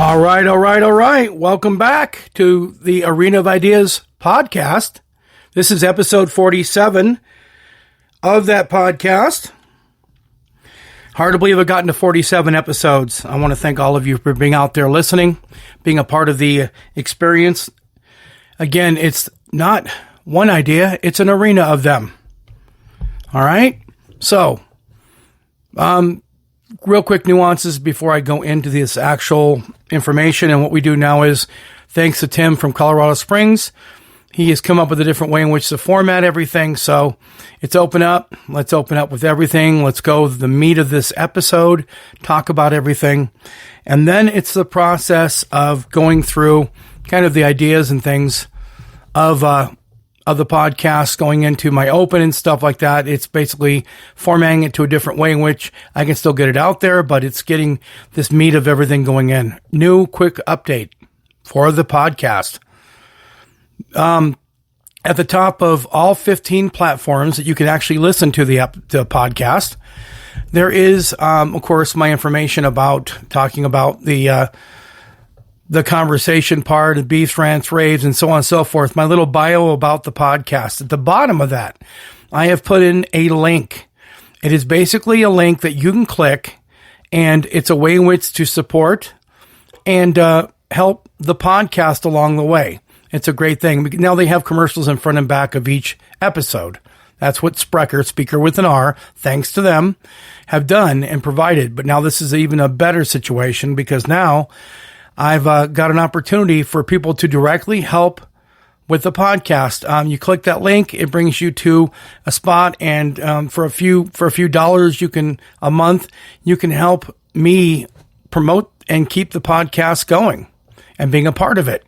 All right. Welcome back to the Arena of Ideas podcast. This is episode 47 of that podcast. Hard to believe I've gotten to 47 episodes. I want to thank all of you for being out there listening, being a part of the experience. Again, it's not one idea, it's an arena of them. All right? So, real quick nuances before I go into this actual information. And what we do now is, thanks to Tim from Colorado Springs, he has come up with a different way in which to format everything. So it's open up. Let's open up with everything. Let's go with the meat of this episode, talk about everything. And then it's the process of going through kind of the ideas and things of the podcast, going into my open and stuff like that. It's basically formatting it to a different way in which I can still get it out there, but it's getting this meat of everything going in. New quick update for the podcast. At the top of all 15 platforms that you can actually listen to the podcast, there is, of course, my information about talking about the conversation part, the beefs, rants, raves, and so on and so forth. My little bio about the podcast. At the bottom of that, I have put in a link. It is basically a link that you can click, and it's a way in which to support and help the podcast along the way. It's a great thing. Now they have commercials in front and back of each episode. That's what Sprecher, speaker with an R, thanks to them, have done and provided. But now this is even a better situation because now I've got an opportunity for people to directly help with the podcast. You click that link, it brings you to a spot, and for a few dollars a month, you can help me promote and keep the podcast going and being a part of it.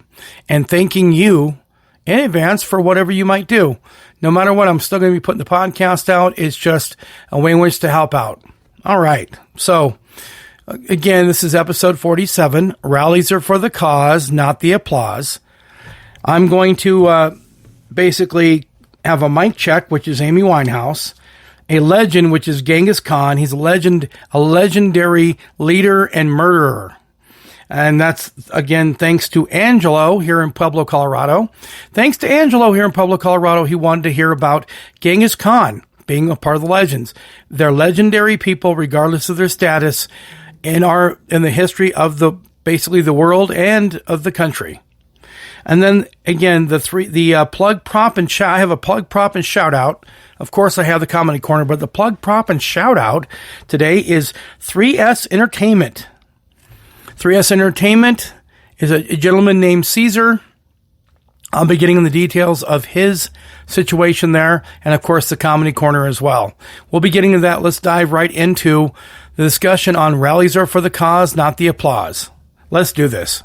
And thanking you in advance for whatever you might do. No matter what, I'm still going to be putting the podcast out. It's just a way in which to help out. All right. So, again, this is episode 47. Rallies are for the cause, not the applause. I'm going to basically have a mic check, which is Amy Winehouse, a legend, which is Genghis Khan. He's a legendary leader and murderer. And that's, again, thanks to Angelo here in Pueblo, Colorado. Thanks to Angelo here in Pueblo, Colorado, he wanted to hear about Genghis Khan being a part of the legends. They're legendary people, regardless of their status in the history of basically the world and of the country. And then again, the plug, prop, and shout. I have a plug, prop, and shout out. Of course, I have the comedy corner, but the plug, prop, and shout out today is 3S Entertainment. 3S Entertainment is a gentleman named Caesar. I'll be getting in the details of his situation there, and of course the comedy corner as well. We'll be getting to that. Let's dive right into the discussion on rallies are for the cause, not the applause. Let's do this.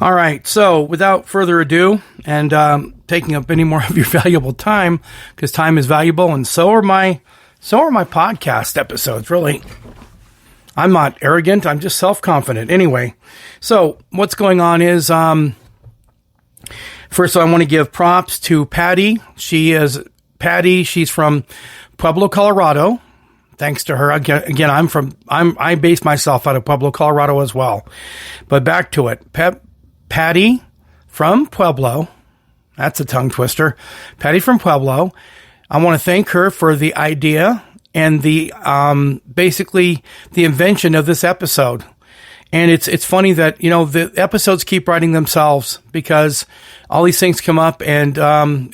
All right, so without further ado, and taking up any more of your valuable time, because time is valuable, and so are my podcast episodes, really. I'm not arrogant. I'm just self-confident. Anyway, so what's going on is, first of all, I want to give props to Patty. She's from Pueblo, Colorado. Thanks to her. Again, I base myself out of Pueblo, Colorado as well. But back to it. Patty from Pueblo. That's a tongue twister. Patty from Pueblo. I want to thank her for the idea and the basically the invention of this episode. And it's funny that, the episodes keep writing themselves because all these things come up. And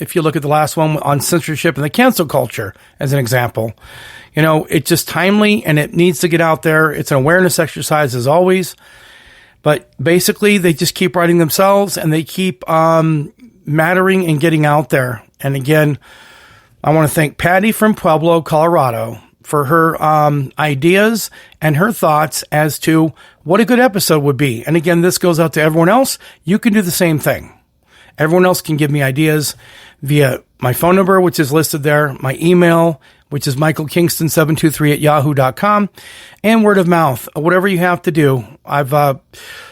if you look at the last one on censorship and the cancel culture, as an example, it's just timely and it needs to get out there. It's an awareness exercise as always. But basically, they just keep writing themselves and they keep mattering and getting out there. And again, I want to thank Patty from Pueblo, Colorado, for her ideas and her thoughts as to what a good episode would be. And again, this goes out to everyone else. You can do the same thing. Everyone else can give me ideas via my phone number, which is listed there, my email, which is michaelkingston723@yahoo.com, and word of mouth, whatever you have to do. I've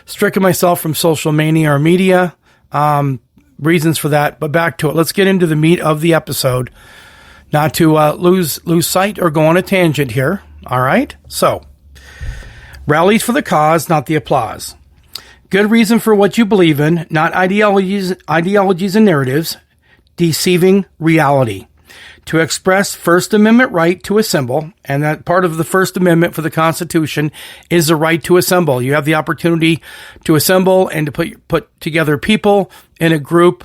stricken myself from social mania or media, reasons for that, but back to it. Let's get into the meat of the episode. Not to lose sight or go on a tangent here. All right. So Rallies for the cause, not the applause. Good reason for what you believe in, not ideologies and narratives. Deceiving reality. To express First Amendment right to assemble, and that part of the First Amendment for the Constitution is the right to assemble. You have the opportunity to assemble and to put together people in a group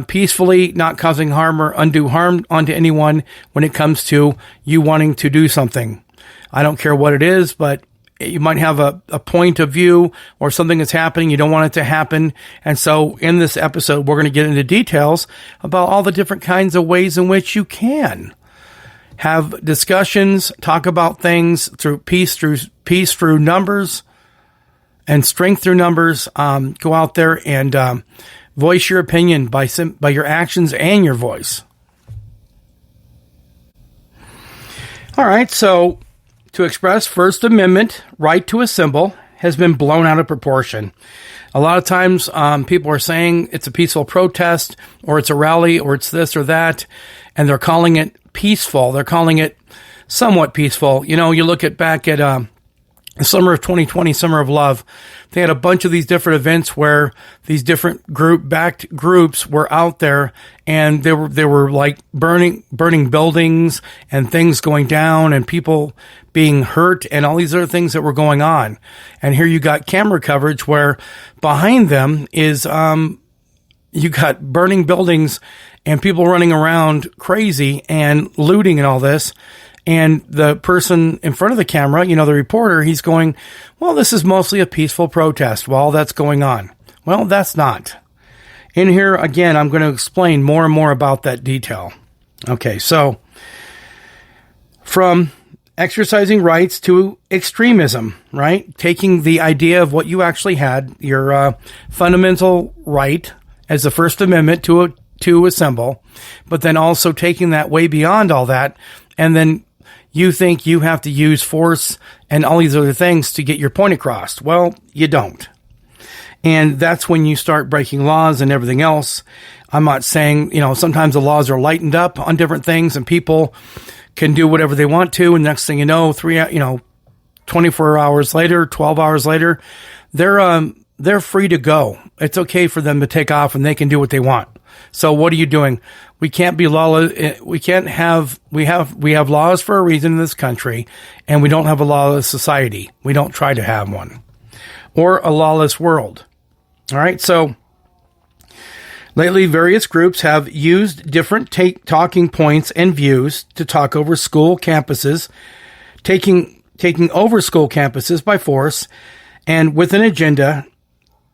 peacefully, not causing harm or undue harm onto anyone when it comes to you wanting to do something. I don't care what it is, but you might have a point of view or something that's happening. You don't want it to happen. And so in this episode, we're going to get into details about all the different kinds of ways in which you can have discussions, talk about things through peace through numbers and strength through numbers. Go out there and voice your opinion by your actions and your voice. All right, so to express First Amendment right to assemble has been blown out of proportion. A lot of times people are saying it's a peaceful protest or it's a rally or it's this or that, and they're calling it peaceful. They're calling it somewhat peaceful. You know, you look back at the summer of 2020, Summer of Love, they had a bunch of these different events where these different backed groups were out there, and they were like burning buildings and things going down and people being hurt and all these other things that were going on. And here you got camera coverage where behind them is you got burning buildings and people running around crazy and looting and all this. And the person in front of the camera, you know, the reporter, he's going, well, this is mostly a peaceful protest while that's going on. Well, that's not. In here, again, I'm going to explain more and more about that detail. Okay, so from exercising rights to extremism, right? Taking the idea of what you actually had, your fundamental right as the First Amendment to assemble, but then also taking that way beyond all that, and then you think you have to use force and all these other things to get your point across. Well, you don't. And that's when you start breaking laws and everything else. I'm not saying, you know, sometimes the laws are lightened up on different things and people can do whatever they want to. And next thing you know, 24 hours later, 12 hours later, they're free to go. It's okay for them to take off and they can do what they want. So what are you doing? We can't be lawless. We have laws for a reason in this country, and we don't have a lawless society. We don't try to have one or a lawless world. All right. So lately, various groups have used different talking points and views to talk over school campuses, taking over school campuses by force and with an agenda,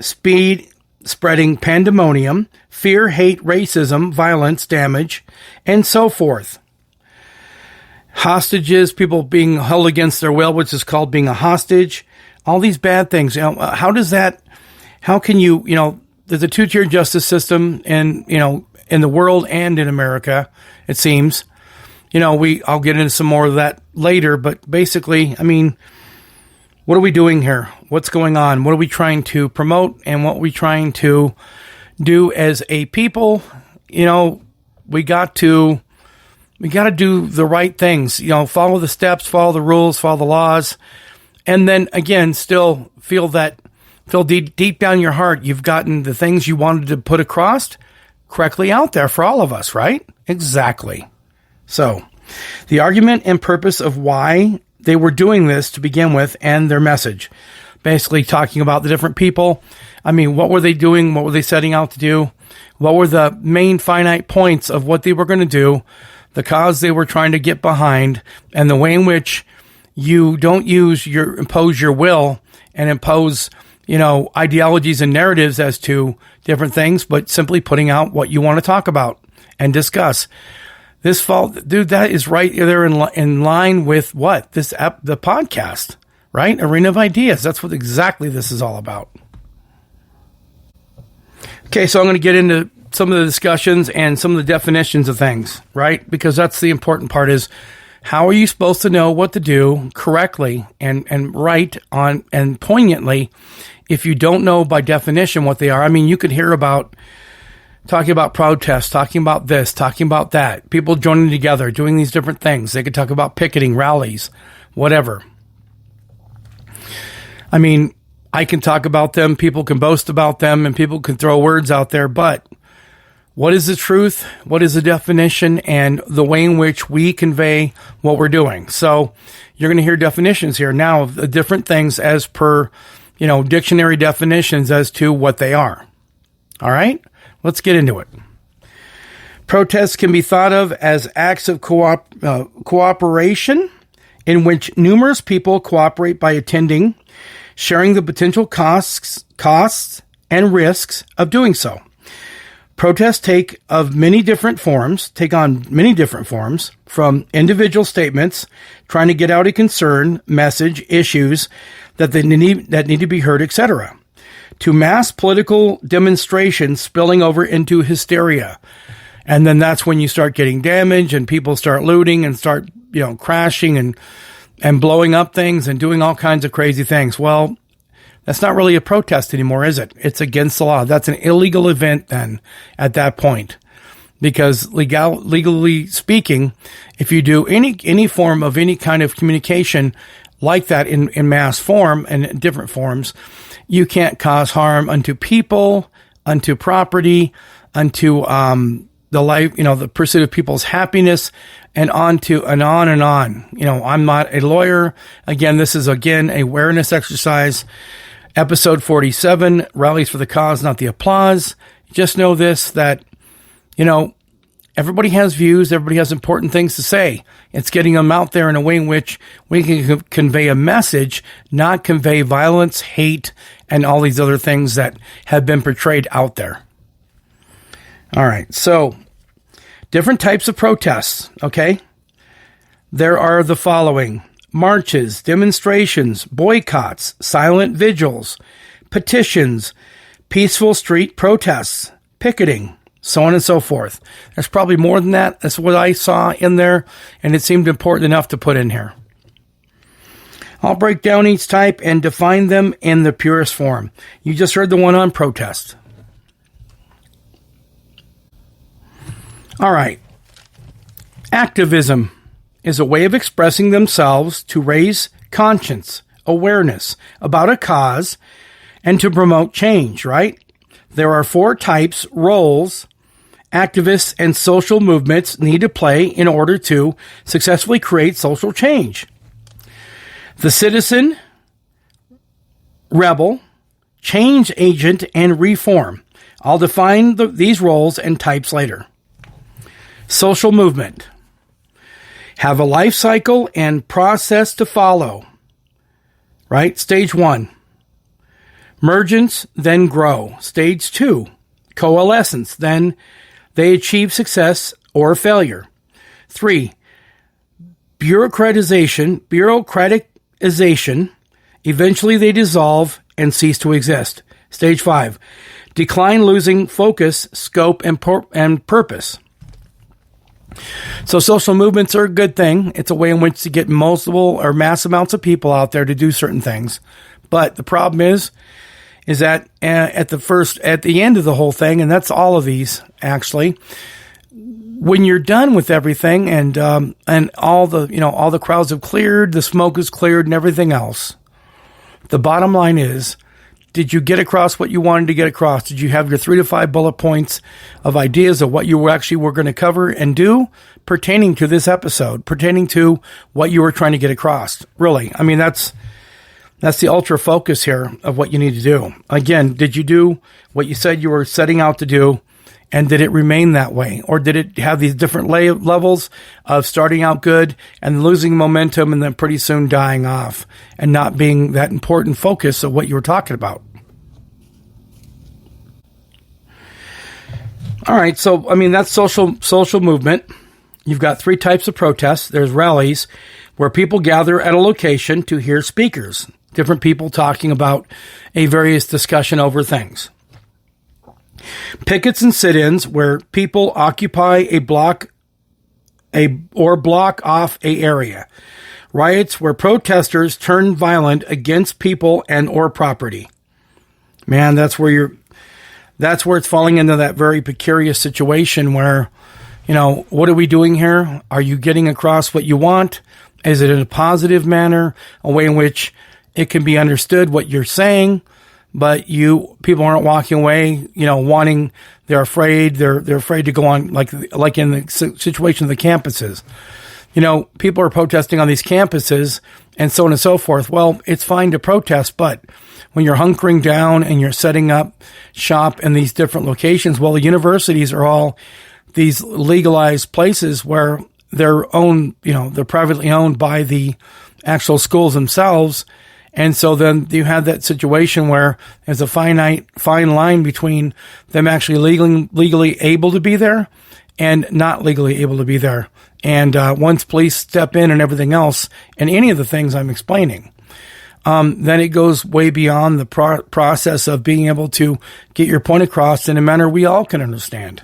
spreading pandemonium, fear, hate, racism, violence, damage, and so forth. Hostages, people being held against their will, which is called being a hostage. All these bad things. You know, how can you, there's a two-tier justice system in the world and in America, it seems. I'll get into some more of that later, but basically, I mean, what are we doing here? What's going on? What are we trying to promote and what are we trying to do as a people? We got to do the right things, follow the steps, follow the rules, follow the laws. And then again, still feel deep down in your heart, you've gotten the things you wanted to put across correctly out there for all of us, right? Exactly. So the argument and purpose of why they were doing this to begin with and their message, basically talking about the different people. I mean, what were they doing? What were they setting out to do? What were the main finite points of what they were going to do, the cause they were trying to get behind, and the way in which you don't impose your will and impose, ideologies and narratives as to different things, but simply putting out what you want to talk about and discuss. This fall, dude, that is right there in line with what? The podcast, right? Arena of Ideas. That's what exactly this is all about. Okay, so I'm going to get into some of the discussions and some of the definitions of things, right? Because that's the important part is how are you supposed to know what to do correctly and right on and poignantly if you don't know by definition what they are? I mean, you could hear about talking about protests, talking about this, talking about that, people joining together, doing these different things. They could talk about picketing, rallies, whatever. I mean, I can talk about them, people can boast about them, and people can throw words out there, but what is the truth? What is the definition and the way in which we convey what we're doing? So you're going to hear definitions here now of the different things as per, dictionary definitions as to what they are. All right, let's get into it. Protests can be thought of as acts of cooperation in which numerous people cooperate by attending, sharing the potential costs and risks of doing so. Protests take on many different forms, from individual statements trying to get out a concern, message, issues that need to be heard, etc., to mass political demonstrations spilling over into hysteria. And then that's when you start getting damage and people start looting and start, crashing and blowing up things and doing all kinds of crazy things. Well, that's not really a protest anymore, is it? It's against the law. That's an illegal event then at that point. Because legally speaking, if you do any form of any kind of communication like that in mass form and in different forms, you can't cause harm unto people, unto property, unto the life, the pursuit of people's happiness, and on and on and on. I'm not a lawyer. Again, this is a awareness exercise. Episode 47, Rallies for the Cause, not the applause. Just know this, that, everybody has views. Everybody has important things to say. It's getting them out there in a way in which we can convey a message, not convey violence, hate, and all these other things that have been portrayed out there. All right, so different types of protests, okay? There are the following: marches, demonstrations, boycotts, silent vigils, petitions, peaceful street protests, picketing, so on and so forth. There's probably more than that. That's what I saw in there, and it seemed important enough to put in here. I'll break down each type and define them in the purest form. You just heard the one on protest. All right. Activism is a way of expressing themselves to raise conscience, awareness about a cause, and to promote change, right? There are 4 types, roles, activists and social movements need to play in order to successfully create social change. The citizen, rebel, change agent, and reform. I'll define these roles and types later. Social movement. Have a life cycle and process to follow. Right? Stage 1. Emergence, then grow. Stage 2. Coalescence, then they achieve success or failure. 3. Bureaucratization. Eventually they dissolve and cease to exist. Stage 5. Decline, losing focus, scope, and purpose. So social movements are a good thing. It's a way in which to get multiple or mass amounts of people out there to do certain things. But the problem is that at the end of the whole thing, and that's all of these actually, when you're done with everything and all the crowds have cleared, the smoke is cleared and everything else, the bottom line is, did you get across what you wanted to get across? Did you have your 3 to 5 bullet points of ideas of what you were going to cover and do pertaining to this episode, pertaining to what you were trying to get across? Really, I mean, that's the ultra focus here of what you need to do. Again, did you do what you said you were setting out to do, and did it remain that way? Or did it have these different levels of starting out good and losing momentum and then pretty soon dying off and not being that important focus of what you were talking about? All right, so, I mean, that's social movement. You've got 3 types of protests. There's rallies, where people gather at a location to hear speakers, different people talking about a various discussion over things. Pickets and sit-ins, where people occupy a block off a area. Riots, where protesters turn violent against people and or property. Man, that's where it's falling into that very precarious situation where, what are we doing here? Are you getting across what you want? Is it in a positive manner, a way in which it can be understood what you're saying, but people aren't walking away, they're afraid to go on, like in the situation of the campuses. People are protesting on these campuses and so on and so forth. Well, it's fine to protest, but when you're hunkering down and you're setting up shop in these different locations, well, the universities are all these legalized places where they're owned, they're privately owned by the actual schools themselves. And so then you have that situation where there's a fine line between them actually legally able to be there and not legally able to be there. And once police step in and everything else, and any of the things I'm explaining, then it goes way beyond the process of being able to get your point across in a manner we all can understand.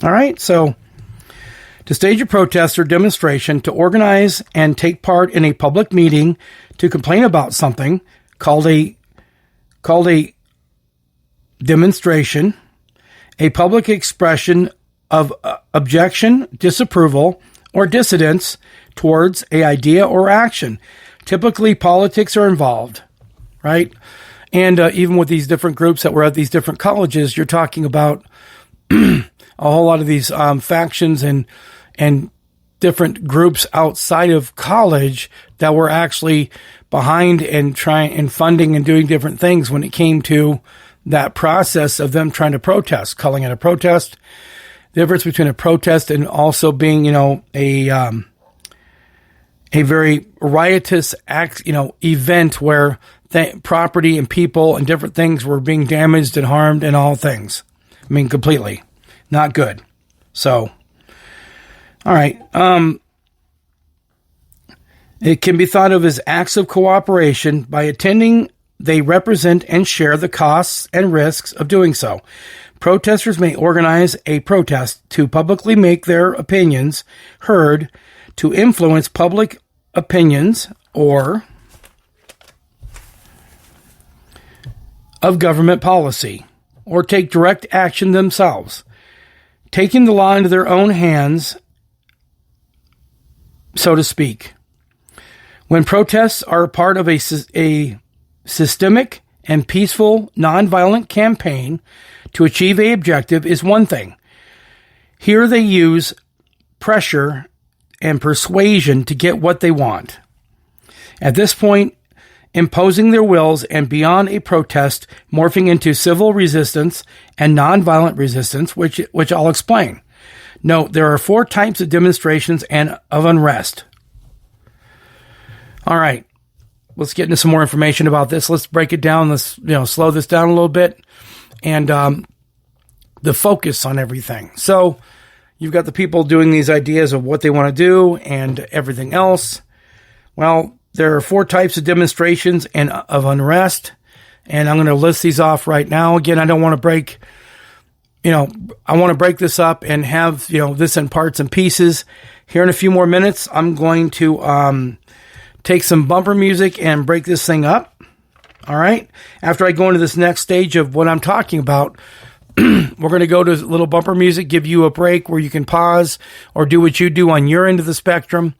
All right, so to stage a protest or demonstration, to organize and take part in a public meeting to complain about something called a demonstration, a public expression of objection, disapproval, or dissidence towards an idea or action. Typically, politics are involved, right? And even with these different groups that were at these different colleges, you're talking about a whole lot of these factions and different groups outside of college that were actually behind and trying and funding and doing different things when it came to that process of them trying to protest, calling it a protest. The difference between a protest and also being, a very riotous act, event where property and people and different things were being damaged and harmed and all things. I mean, completely not good. So, all right. It can be thought of as acts of cooperation. By attending, they represent and share the costs and risks of doing so. Protesters may organize a protest to publicly make their opinions heard, to influence public opinions or of government policy, or take direct action themselves, taking the law into their own hands, so to speak. When protests are part of a systemic and peaceful, nonviolent campaign to achieve an objective is one thing. Here they use pressure and persuasion to get what they want. At this point, imposing their wills and beyond a protest, morphing into civil resistance and nonviolent resistance, which I'll explain. Note, there are 4 types of demonstrations and of unrest. All right, let's get into some more information about this. Let's break it down. Let's slow this down a little bit, and the focus on everything. So you've got the people doing these ideas of what they want to do and everything else. Well, there are 4 types of demonstrations and of unrest, and I'm going to list these off right now. Again, I don't want to break, I want to break this up and have, this in parts and pieces. Here in a few more minutes, I'm going to take some bumper music and break this thing up. All right. After I go into this next stage of what I'm talking about, we're going to go to a little bumper music, give you a break where you can pause or do what you do on your end of the spectrum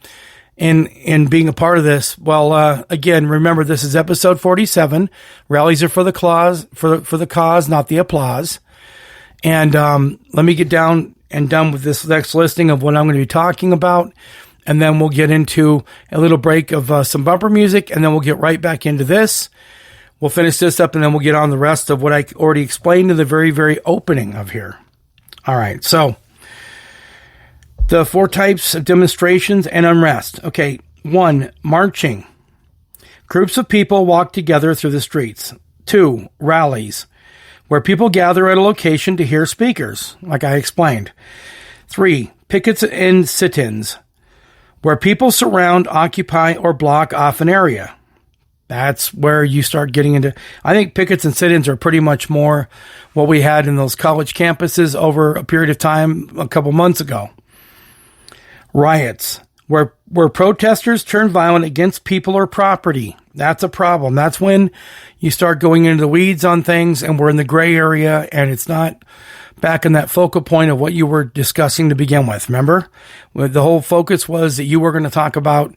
in being a part of this. Well, again, remember, this is episode 47. Rallies are for the cause, for the cause, not the applause. And let me get down and done with this next listing of what I'm going to be talking about. And then we'll get into a little break of some bumper music, and then we'll get right back into this. We'll finish this up, and then we'll get on the rest of what I already explained in the very, very opening of here. All right, so the 4 types of demonstrations and unrest. Okay, 1, marching. Groups of people walk together through the streets. 2, rallies, where people gather at a location to hear speakers, like I explained. 3, pickets and sit-ins, where people surround, occupy, or block off an area. That's where you start getting into, I think pickets and sit-ins are pretty much more what we had in those college campuses over a period of time a couple months ago. Riots, where protesters turn violent against people or property. That's a problem. That's when you start going into the weeds on things and we're in the gray area and it's not back in that focal point of what you were discussing to begin with. Remember? The whole focus was that you were going to talk about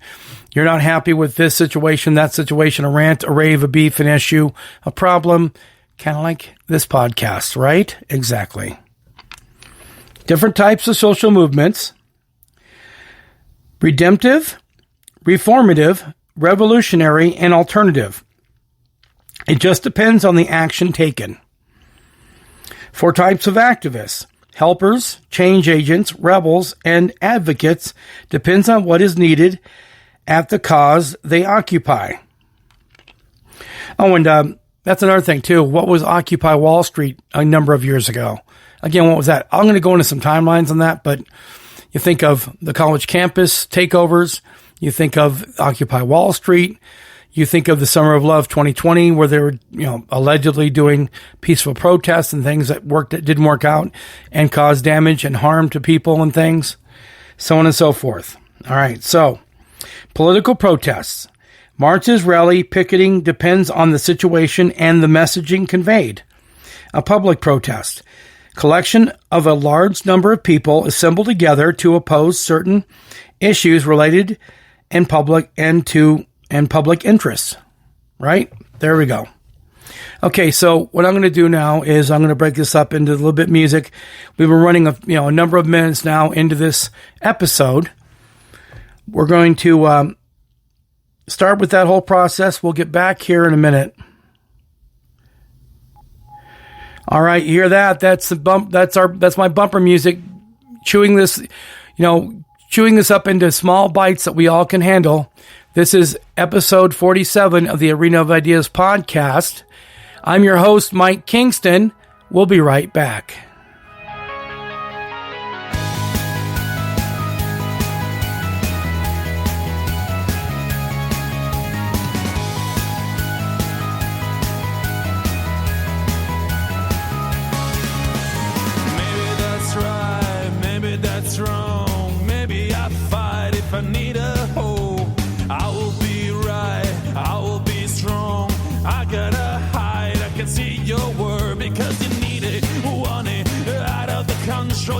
you're not happy with this situation, that situation, a rant, a rave, a beef, an issue, a problem, kind of like this podcast, right? Exactly. Different types of social movements. Redemptive, reformative, revolutionary, and alternative. It just depends on the action taken. 4 types of activists: helpers, change agents, rebels, and advocates. Depends on what is needed at the cause they occupy. Oh, and that's another thing, too. What was Occupy Wall Street a number of years ago? Again, what was that? I'm going to go into some timelines on that, but you think of the college campus takeovers. You think of Occupy Wall Street. You think of the Summer of Love 2020, where they were, allegedly doing peaceful protests and things that didn't work out and caused damage and harm to people and things, so on and so forth. All right. So political protests, marches, rally, picketing depends on the situation and the messaging conveyed. A public protest, collection of a large number of people assembled together to oppose certain issues related in public and public interests. Right? There we go. Okay, so what I'm going to do now is I'm going to break this up into a little bit of music. We've been running a number of minutes now into this episode. We're going to start with that whole process. We'll get back here in a minute. All right, you hear that? That's the bump. That's my bumper music. Chewing this up into small bites that we all can handle. This is episode 47 of the Arena of Ideas podcast. I'm your host, Mike Kingston. We'll be right back.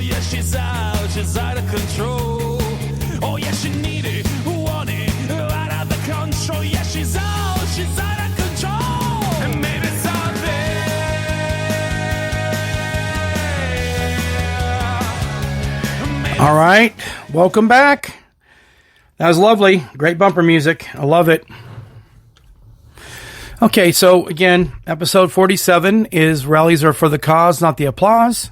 Yeah, she's out of control. Oh, yeah, she need it, want it, out of the control. Yeah, she's out of control. And maybe someday. All right, welcome back. That was lovely. Great bumper music. I love it. Okay, so again, episode 47 is Rallies Are for the Cause, Not the Applause.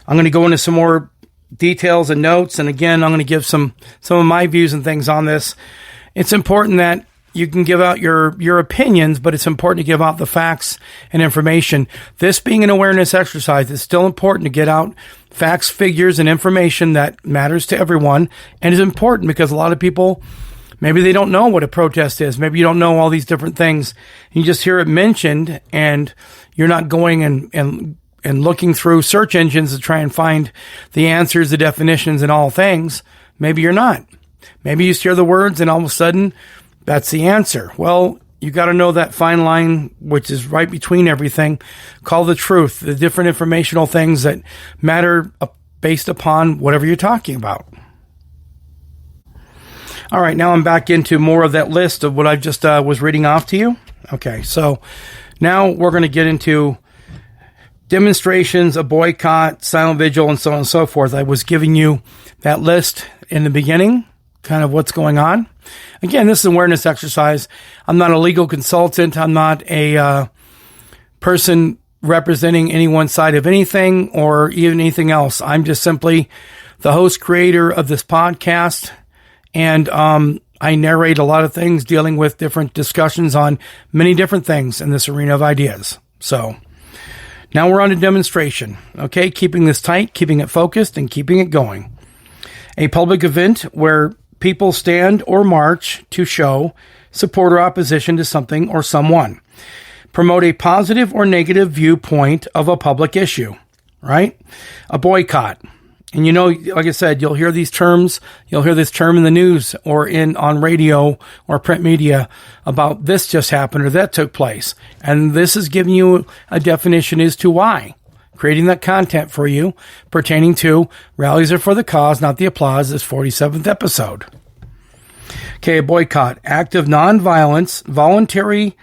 I'm going to go into some more details and notes. And again, I'm going to give some of my views and things on this. It's important that you can give out your opinions, but it's important to give out the facts and information. This being an awareness exercise, it's still important to get out facts, figures, and information that matters to everyone. And it's important because a lot of people, maybe they don't know what a protest is. Maybe you don't know all these different things. You just hear it mentioned and you're not going and looking through search engines to try and find the answers, the definitions, and all things. Maybe you're not. Maybe you hear the words and all of a sudden that's the answer. Well, you got to know that fine line, which is right between everything. Call the truth, the different informational things that matter based upon whatever you're talking about. All right, now I'm back into more of that list of what I just was reading off to you. Okay, so now we're going to get into demonstrations, a boycott, silent vigil, and so on and so forth. I was giving you that list in the beginning, kind of what's going on. Again, this is an awareness exercise. I'm not a legal consultant. I'm not a person representing any one side of anything or even anything else. I'm just simply the host creator of this podcast, and I narrate a lot of things dealing with different discussions on many different things in this arena of ideas. So now we're on to demonstration. Okay, keeping this tight, keeping it focused, and keeping it going. A public event where people stand or march to show support or opposition to something or someone. Promote a positive or negative viewpoint of a public issue, right? A boycott. And like I said, you'll hear these terms, you'll hear this term in the news or on radio or print media about this just happened or that took place. And this is giving you a definition as to why. Creating that content for you pertaining to Rallies Are for the Cause, Not the Applause, this 47th episode. Okay, a boycott. Act of nonviolence, voluntary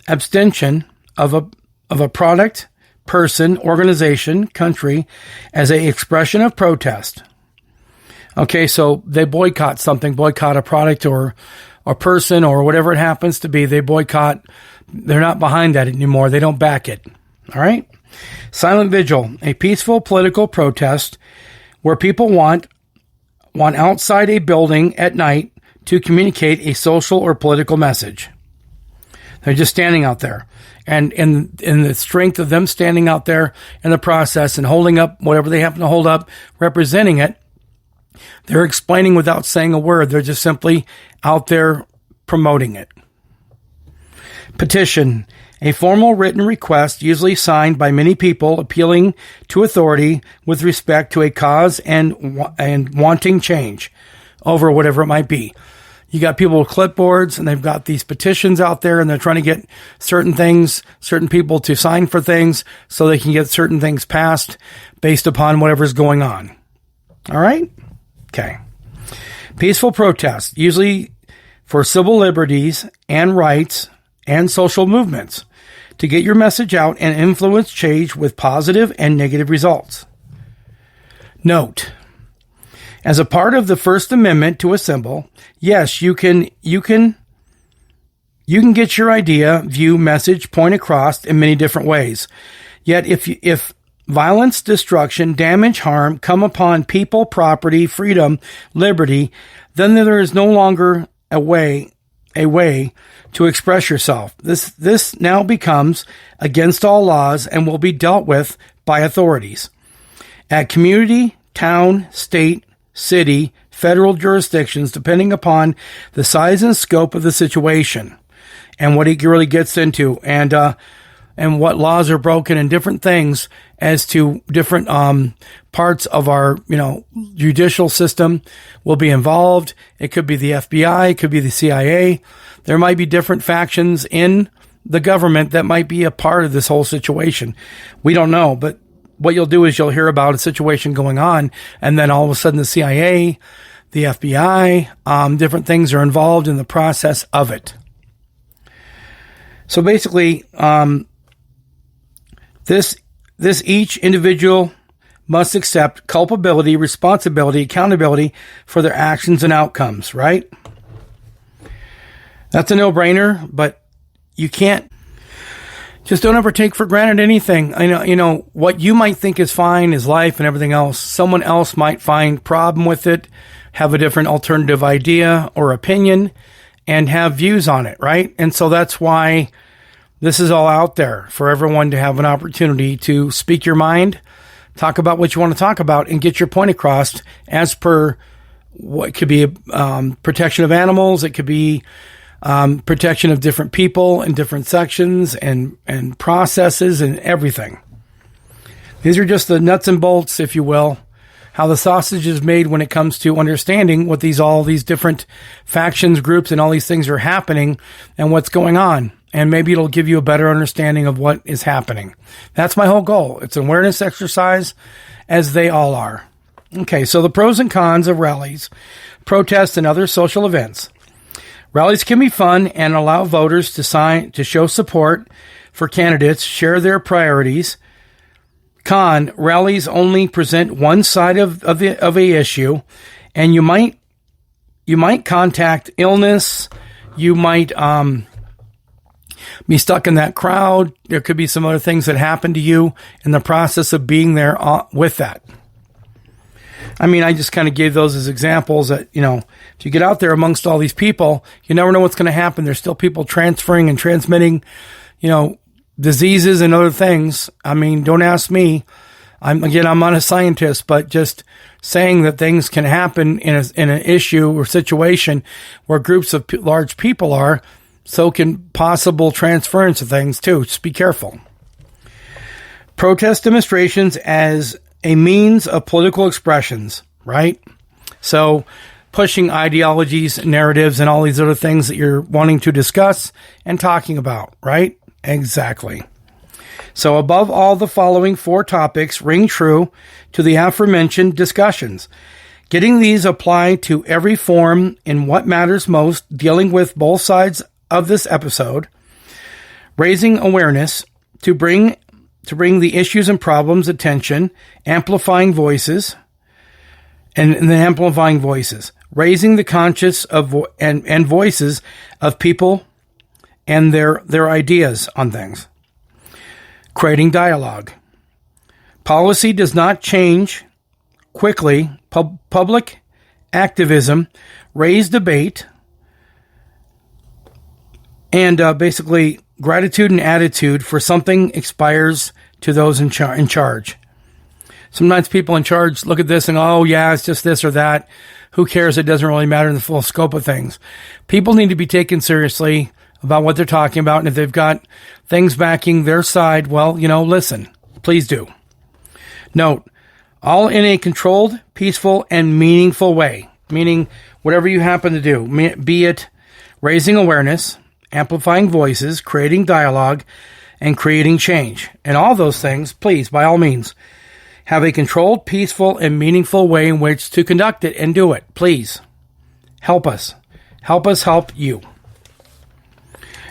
abstention of a product, person, organization, country as a expression of protest. Okay, so they boycott something, boycott a product or a person or whatever it happens to be. They boycott. They're not behind that anymore. They don't back it. All right? Silent vigil, a peaceful political protest where people want outside a building at night to communicate a social or political message. They're just standing out there. And in the strength of them standing out there in the process and holding up whatever they happen to hold up, representing it, they're explaining without saying a word. They're just simply out there promoting it. Petition, a formal written request usually signed by many people appealing to authority with respect to a cause and wanting change over whatever it might be. You got people with clipboards and they've got these petitions out there and they're trying to get certain things, certain people to sign for things so they can get certain things passed based upon whatever's going on. All right? Okay. Peaceful protest, usually for civil liberties and rights and social movements to get your message out and influence change with positive and negative results. Note, as a part of the First Amendment to assemble, yes, you can get your idea, view, message, point across in many different ways. Yet if violence, destruction, damage, harm come upon people, property, freedom, liberty, then there is no longer a way to express yourself. This now becomes against all laws and will be dealt with by authorities at community, town, state, city, federal jurisdictions, depending upon the size and scope of the situation and what it really gets into and what laws are broken and different things as to different parts of our judicial system will be involved. It could be the FBI, it could be the CIA. There might be different factions in the government that might be a part of this whole situation. We don't know, but what you'll do is you'll hear about a situation going on, and then all of a sudden the CIA, the FBI, different things are involved in the process of it. So basically, this each individual must accept culpability, responsibility, accountability for their actions and outcomes, right? That's a no-brainer, but you can't. Just don't ever take for granted anything. I know what you might think is fine is life and everything else. Someone else might find problem with it, have a different alternative idea or opinion, and have views on it, right? And so that's why this is all out there for everyone to have an opportunity to speak your mind, talk about what you want to talk about, and get your point across as per what could be protection of animals. It could be protection of different people in different sections and processes and everything. These are just the nuts and bolts, if you will, how the sausage is made when it comes to understanding what all these different factions, groups, and all these things are happening and what's going on. And maybe it'll give you a better understanding of what is happening. That's my whole goal. It's an awareness exercise, as they all are. Okay, so the pros and cons of rallies, protests, and other social events. Rallies can be fun and allow voters to show support for candidates, share their priorities. Con, rallies only present one side of a issue, and you might contact illness. You might be stuck in that crowd. There could be some other things that happen to you in the process of being there with that. I mean, I just kind of gave those as examples that, if you get out there amongst all these people, you never know what's going to happen. There's still people transferring and transmitting, diseases and other things. I mean, don't ask me. I'm not a scientist, but just saying that things can happen in an issue or situation where groups of large people are, so can possible transference of things too. Just be careful. Protest demonstrations as a means of political expressions, right? So pushing ideologies, narratives, and all these other things that you're wanting to discuss and talking about, right? Exactly. So above all, the following 4 topics ring true to the aforementioned discussions. Getting these apply to every form in what matters most, dealing with both sides of this episode, raising awareness to bring the issues and problems attention, amplifying voices, and then amplifying voices, raising the conscious of and voices of people and their ideas on things, creating dialogue. Policy does not change quickly. Public activism, raise debate, and basically gratitude and attitude for something expires to those in charge. Sometimes people in charge look at this and go, oh yeah, it's just this or that. Who cares? It doesn't really matter in the full scope of things. People need to be taken seriously about what they're talking about. And if they've got things backing their side, well, listen, please do. Note, all in a controlled, peaceful, and meaningful way. Meaning, whatever you happen to do, be it raising awareness, amplifying voices, creating dialogue, and creating change. And all those things, please, by all means, have a controlled, peaceful, and meaningful way in which to conduct it and do it. Please, help us. Help us help you.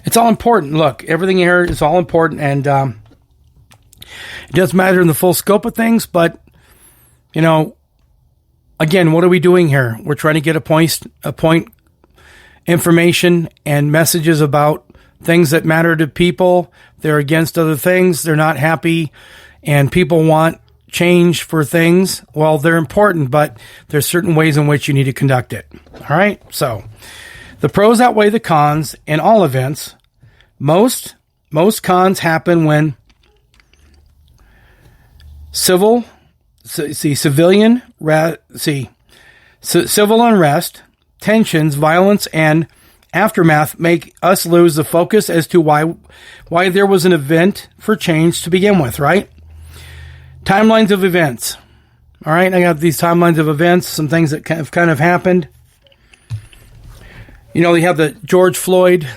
It's all important. Look, everything here is all important, and it doesn't matter in the full scope of things, but again, what are we doing here? We're trying to get a point information and messages about things that matter to people. They're against other things. They're not happy, and people want change for things. Well, they're important, but there's certain ways in which you need to conduct it. All right. So the pros outweigh the cons in all events. Most cons happen when civil unrest, tensions, violence, and aftermath make us lose the focus as to why there was an event for change to begin with, right? Timelines of events. All right, I got these timelines of events, some things that have kind of happened. They have the George Floyd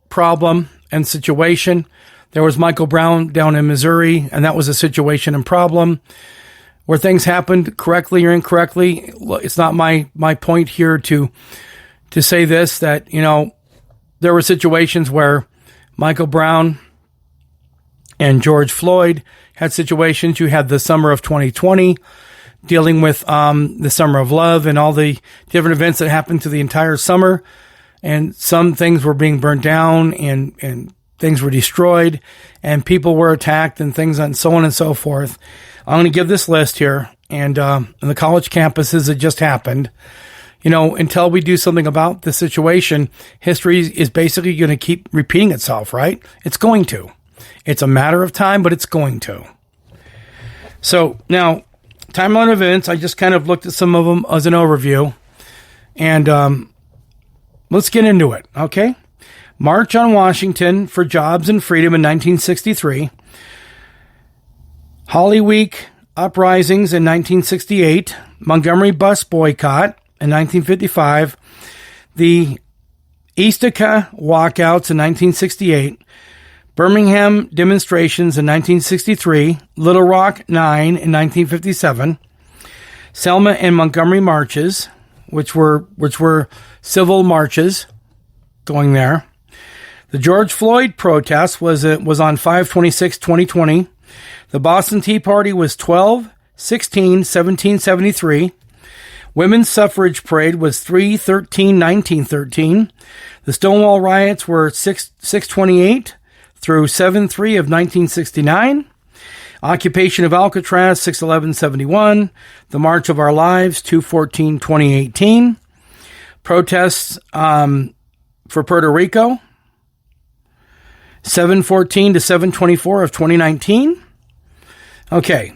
problem and situation. There was Michael Brown down in Missouri, and that was a situation and problem where things happened correctly or incorrectly. It's not my point here to say this, that, there were situations where Michael Brown and George Floyd had situations. You had the summer of 2020 dealing with the summer of love and all the different events that happened to the entire summer. And some things were being burnt down and things were destroyed and people were attacked and things and so on and so forth. I'm going to give this list here, and on the college campuses, it just happened. Until we do something about the situation, history is basically going to keep repeating itself, right? It's going to. It's a matter of time, but it's going to. So now, timeline events, I just kind of looked at some of them as an overview, and let's get into it, okay? March on Washington for Jobs and Freedom in 1963. Holly Week uprisings in 1968. Montgomery bus boycott in 1955. The Eastica walkouts in 1968. Birmingham demonstrations in 1963. Little Rock 9 in 1957. Selma and Montgomery marches, which were civil marches going there. The George Floyd protest was on 5/26/2020. The Boston Tea Party was 12/16/1773. Women's suffrage parade was 3/13/1913. The Stonewall riots were 6/28 through 7/3 of 1969. Occupation of Alcatraz 6/11/71. The March of Our Lives 2/14/2018. Protests for Puerto Rico 7/14 to 7/24 of 2019. Okay.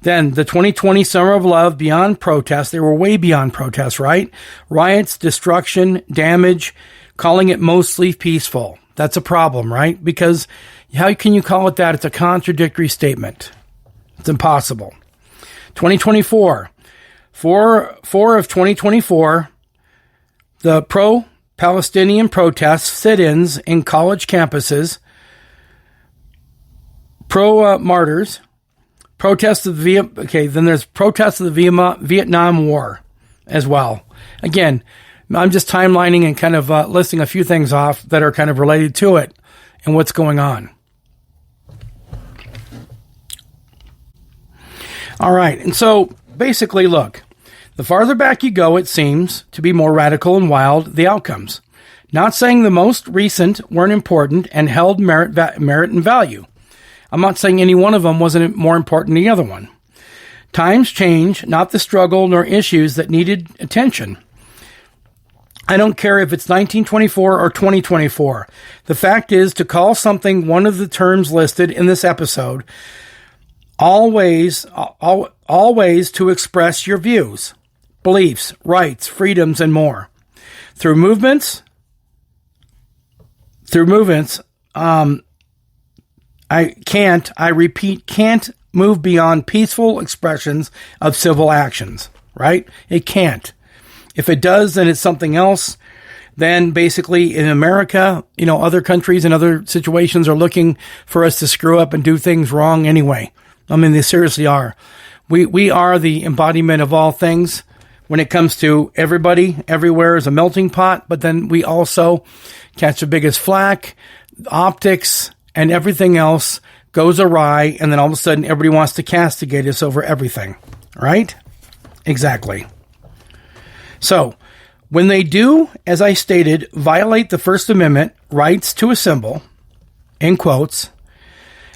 Then the 2020 Summer of Love beyond protest. They were way beyond protest, right? Riots, destruction, damage, calling it mostly peaceful. That's a problem, right? Because how can you call it that? It's a contradictory statement. It's impossible. 2024. 4 of 2024, the pro-Palestinian protests, sit-ins in college campuses, pro-martyrs, protests of the then there's protests of the Vietnam War as well. Again, I'm just timelining and kind of listing a few things off that are kind of related to it and what's going on. All right, and so basically, look, the farther back you go, it seems to be more radical and wild the outcomes. Not saying the most recent weren't important and held merit and value. I'm not saying any one of them wasn't more important than the other one. Times change, not the struggle nor issues that needed attention. I don't care if it's 1924 or 2024. The fact is, to call something one of the terms listed in this episode, always to express your views, beliefs, rights, freedoms, and more. Through movements, I repeat, can't move beyond peaceful expressions of civil actions, right? It can't. If it does, then it's something else. Then basically in America, other countries and other situations are looking for us to screw up and do things wrong anyway. I mean, they seriously are. We are the embodiment of all things when it comes to everybody. Everywhere is a melting pot, but then we also catch the biggest flack, optics, and everything else goes awry, and then all of a sudden everybody wants to castigate us over everything, right? Exactly. So, when they do, as I stated, violate the First Amendment rights to assemble, in quotes,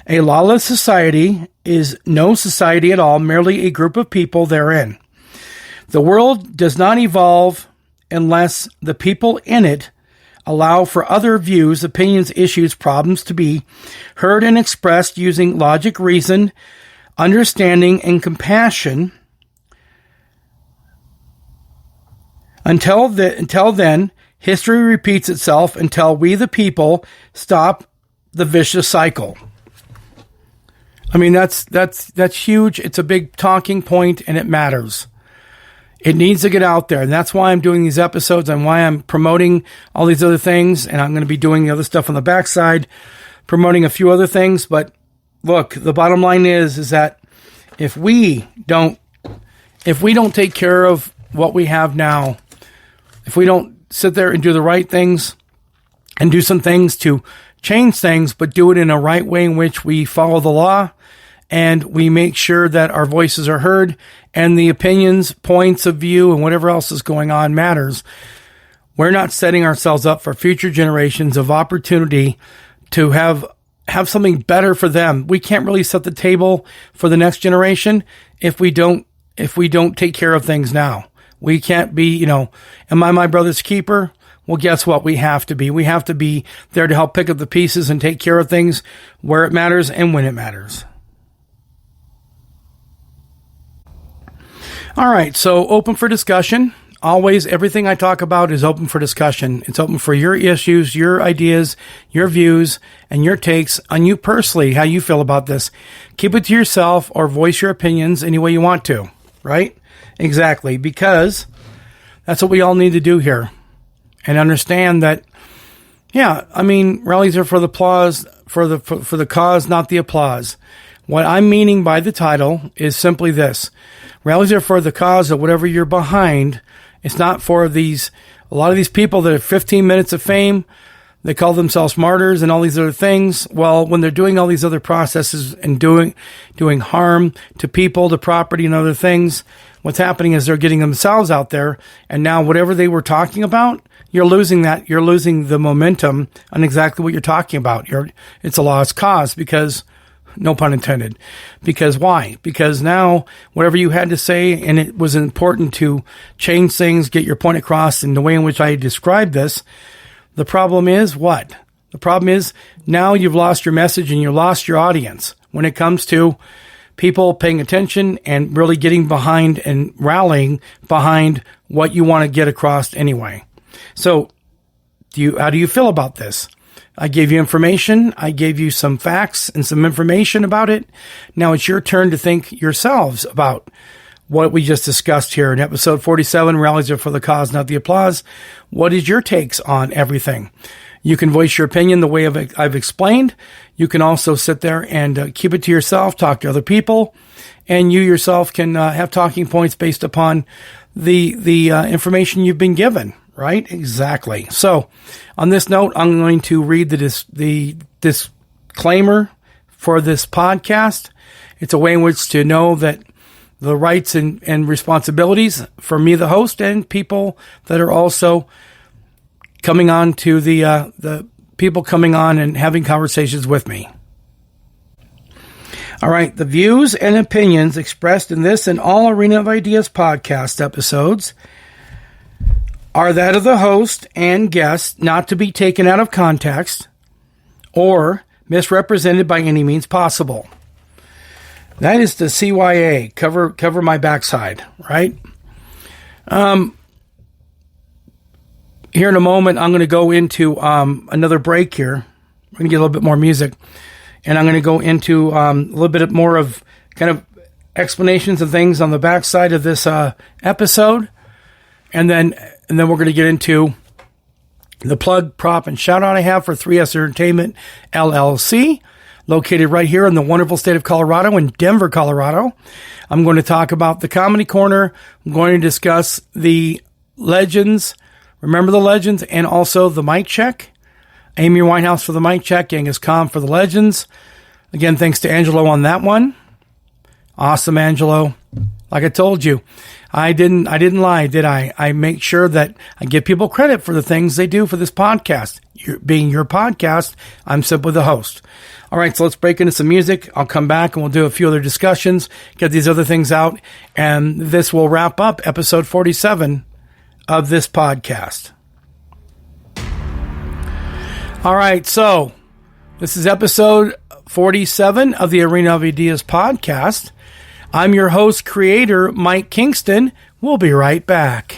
a lawless society is no society at all, merely a group of people therein. The world does not evolve unless the people in it allow for other views, opinions, issues, problems to be heard and expressed using logic, reason, understanding, and compassion. Until then, history repeats itself until we, the people, stop the vicious cycle. I mean, that's huge. It's a big talking point, and it matters. It needs to get out there, and that's why I'm doing these episodes and why I'm promoting all these other things, and I'm going to be doing the other stuff on the backside, promoting a few other things. But look, the bottom line is that if we don't take care of what we have now, if we don't sit there and do the right things and do some things to change things, but do it in a right way in which we follow the law and we make sure that our voices are heard and the opinions, points of view, and whatever else is going on matters, we're not setting ourselves up for future generations of opportunity to have something better for them. We can't really set the table for the next generation if we don't take care of things now. We can't be, am I my brother's keeper? Well, guess what? We have to be. We have to be there to help pick up the pieces and take care of things where it matters and when it matters. All right, so open for discussion. Always, everything I talk about is open for discussion. It's open for your issues, your ideas, your views, and your takes on you personally, how you feel about this. Keep it to yourself or voice your opinions any way you want to, right? Exactly, because that's what we all need to do here. And understand that, rallies are for the applause, for the cause, not the applause. What I'm meaning by the title is simply this. Rallies are for the cause of whatever you're behind. It's not for a lot of these people that have 15 minutes of fame. They call themselves martyrs and all these other things. Well, when they're doing all these other processes and doing harm to people, to property, and other things, what's happening is they're getting themselves out there. And now whatever they were talking about, you're losing that. You're losing the momentum on exactly what you're talking about. It's a lost cause because, no pun intended. Because why? Because now whatever you had to say, and it was important to change things, get your point across in the way in which I described this. The problem is what? The problem is now you've lost your message and you lost your audience when it comes to people paying attention and really getting behind and rallying behind what you want to get across anyway. So how do you feel about this? I gave you information. I gave you some facts and some information about it. Now it's your turn to think yourselves about what we just discussed here in episode 47, Rallies are for the cause, not the applause. What is your takes on everything? You can voice your opinion the way I've explained. You can also sit there and keep it to yourself, talk to other people, and you yourself can have talking points based upon the information you've been given, right? Exactly. So on this note, I'm going to read the disclaimer for this podcast. It's a way in which to know that the rights and responsibilities for me, the host, and people that are also coming on to the people coming on and having conversations with me. All right. The views and opinions expressed in this and all Arena of Ideas podcast episodes are that of the host and guest, not to be taken out of context or misrepresented by any means possible. That is the CYA. Cover my backside, right? Here in a moment, I'm going to go into another break here. We're going to get a little bit more music. And I'm going to go into a little bit more of kind of explanations of things on the backside of this episode. And then we're going to get into the plug, prop, and shout out I have for 3S Entertainment LLC, located right here in the wonderful state of Colorado, in Denver, Colorado. I'm going to talk about the Comedy Corner. I'm going to discuss the legends. Remember the legends, and also the mic check. Amy Winehouse for the mic check, Genghis Khan for the legends. Again, thanks to Angelo on that one. Awesome, Angelo. Like I told you, I didn't lie, did I? I make sure that I give people credit for the things they do for this podcast. Being your podcast, I'm simply the host. All right, so let's break into some music. I'll come back and we'll do a few other discussions, get these other things out, and this will wrap up episode 47 of this podcast. All right, so this is episode 47 of the Arena of Ideas podcast. I'm your host, creator, Mike Kingston. We'll be right back.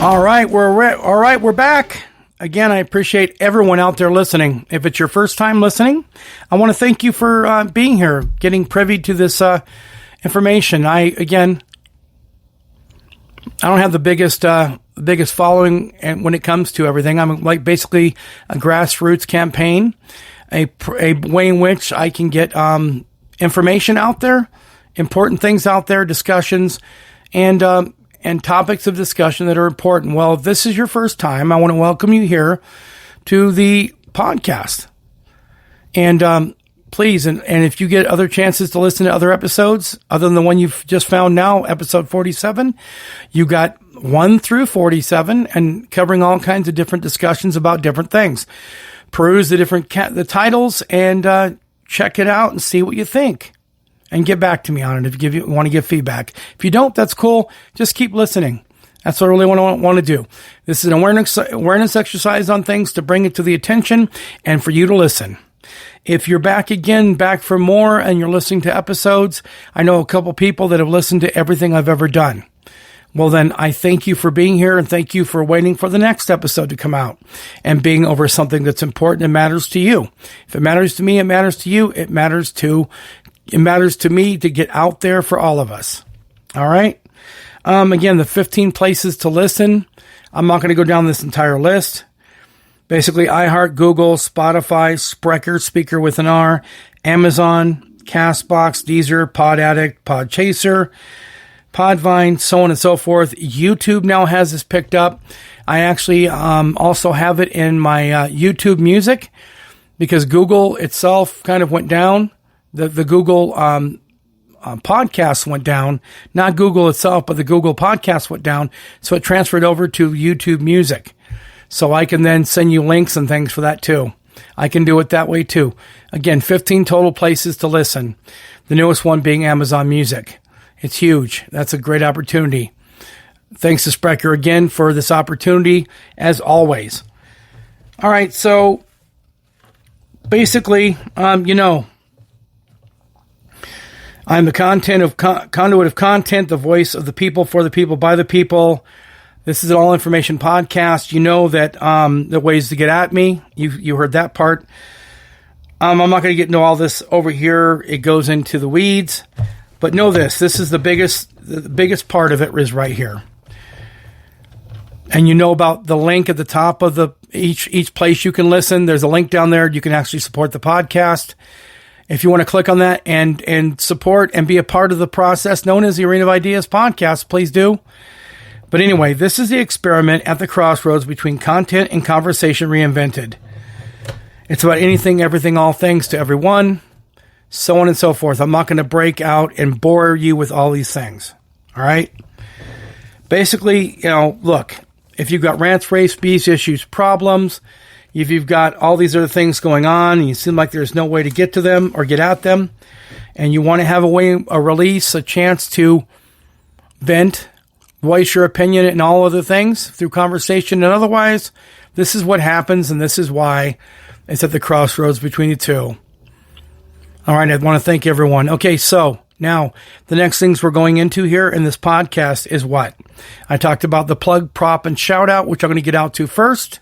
All right, we're back. Again, I appreciate everyone out there listening. If it's your first time listening, I want to thank you for being here, getting privy to this information. I don't have the biggest following when it comes to everything. I'm like basically a grassroots campaign, a way in which I can get information out there, important things out there, discussions, and topics of discussion that are important. Well, if this is your first time, I want to welcome you here to the podcast. And please, and if you get other chances to listen to other episodes, other than the one you've just found now, episode 47, you got 1 through 47, and covering all kinds of different discussions about different things. Peruse the titles and check it out and see what you think. And get back to me on it if you want to give feedback. If you don't, that's cool. Just keep listening. That's what I really want to do. This is an awareness exercise on things to bring it to the attention and for you to listen. If you're back for more, and you're listening to episodes, I know a couple people that have listened to everything I've ever done. Well, then I thank you for being here, and thank you for waiting for the next episode to come out and being over something that's important and matters to you. If it matters to me, it matters to you. It matters to me to get out there for all of us. All right. Again, the 15 places to listen. I'm not going to go down this entire list. Basically, iHeart, Google, Spotify, Spreaker, Speaker with an R, Amazon, Castbox, Deezer, Pod Addict, Podchaser, Podvine, so on and so forth. YouTube now has this picked up. I actually also have it in my YouTube Music because Google itself kind of went down. The Google podcasts went down, not Google itself, but the Google podcast went down. So it transferred over to YouTube Music. So I can then send you links and things for that too. I can do it that way too. Again, 15 total places to listen. The newest one being Amazon Music. It's huge. That's a great opportunity. Thanks to Sprecher again for this opportunity, as always. All right, so basically, I'm the conduit of content, the voice of the people, for the people, by the people. This is an all-information podcast. You know that the ways to get at me. You heard that part. I'm not going to get into all this over here. It goes into the weeds. But know this. This is the biggest part of it is right here. And you know about the link at the top of each place you can listen. There's a link down there. You can actually support the podcast. If you want to click on that and support and be a part of the process known as the Arena of Ideas podcast, please do. But anyway, this is the experiment at the crossroads between content and conversation reinvented. It's about anything, everything, all things to everyone, so on and so forth. I'm not going to break out and bore you with all these things. All right? Basically, look, if you've got rants, race, beef issues, problems, if you've got all these other things going on and you seem like there's no way to get to them or get at them, and you want to have a release, a chance to vent, voice your opinion and all other things through conversation and otherwise, this is what happens, and this is why it's at the crossroads between the two. All right, I want to thank everyone. Okay, so now the next things we're going into here in this podcast is what? I talked about the plug, prop, and shout out, which I'm going to get out to first.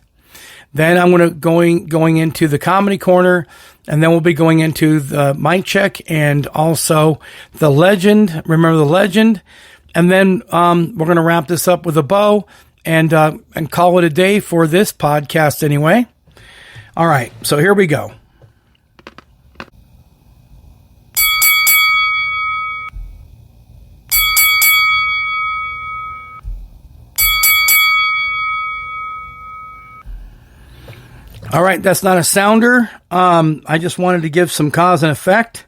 Then I'm going to going into the comedy corner, and then we'll be going into the mic check and also the legend. Remember the legend. And then we're going to wrap this up with a bow and call it a day for this podcast anyway. All right, so here we go. All right, that's not a sounder. I just wanted to give some cause and effect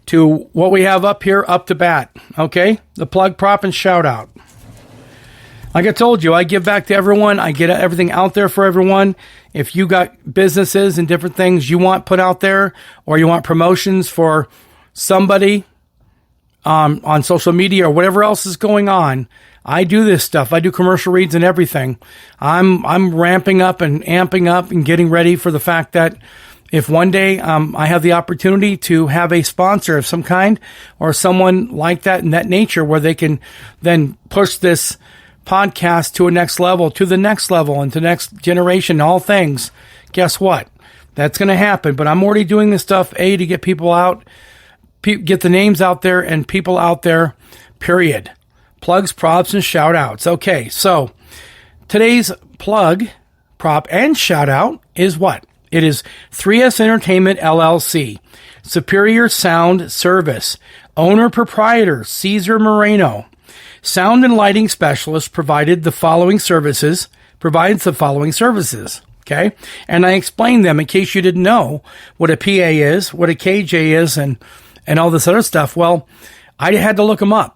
to what we have up here, up to bat. Okay? The plug, prop, and shout out. Like I told you, I give back to everyone. I get everything out there for everyone. If you got businesses and different things you want put out there, or you want promotions for somebody on social media or whatever else is going on, I do this stuff. I do commercial reads and everything. I'm ramping up and amping up and getting ready for the fact that if one day I have the opportunity to have a sponsor of some kind or someone like that in that nature where they can then push this podcast to the next level and to the next generation, all things, guess what? That's going to happen. But I'm already doing this stuff, to get people out, get the names out there and people out there, period. Plugs, props, and shout outs. Okay, so today's plug, prop, and shout out is what? It is 3S Entertainment LLC, Superior Sound Service, owner proprietor Cesar Moreno, sound and lighting specialist provides the following services. Okay, and I explained them in case you didn't know what a PA is, what a KJ is, and all this other stuff. Well, I had to look them up.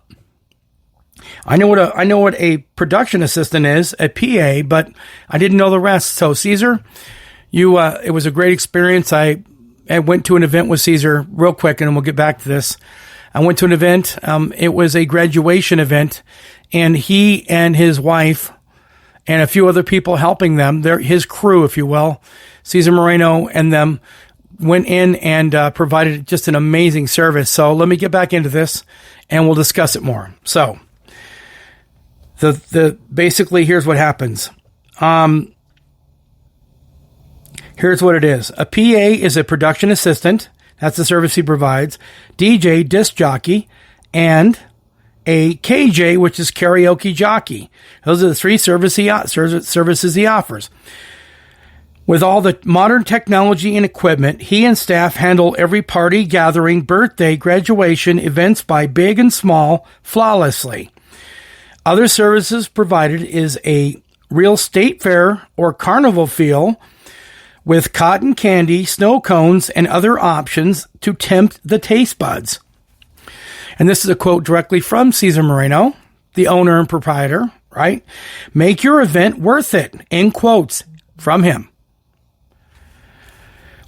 I know what a production assistant is, a PA, but I didn't know the rest. So Cesar, it was a great experience. I went to an event with Cesar real quick, and we'll get back to this. I went to an event. It was a graduation event, and he and his wife and a few other people helping them, his crew, if you will, Cesar Moreno and them, went in and provided just an amazing service. So let me get back into this, and we'll discuss it more. So basically, here's what happens. Here's what it is. A PA is a production assistant. That's the service he provides. DJ, disc jockey, and a KJ, which is karaoke jockey. Those are the three services he offers. With all the modern technology and equipment, he and staff handle every party, gathering, birthday, graduation, events by big and small flawlessly. Other services provided is a real state fair or carnival feel with cotton candy, snow cones, and other options to tempt the taste buds. And this is a quote directly from Cesar Moreno, the owner and proprietor, right? Make your event worth it, in quotes from him.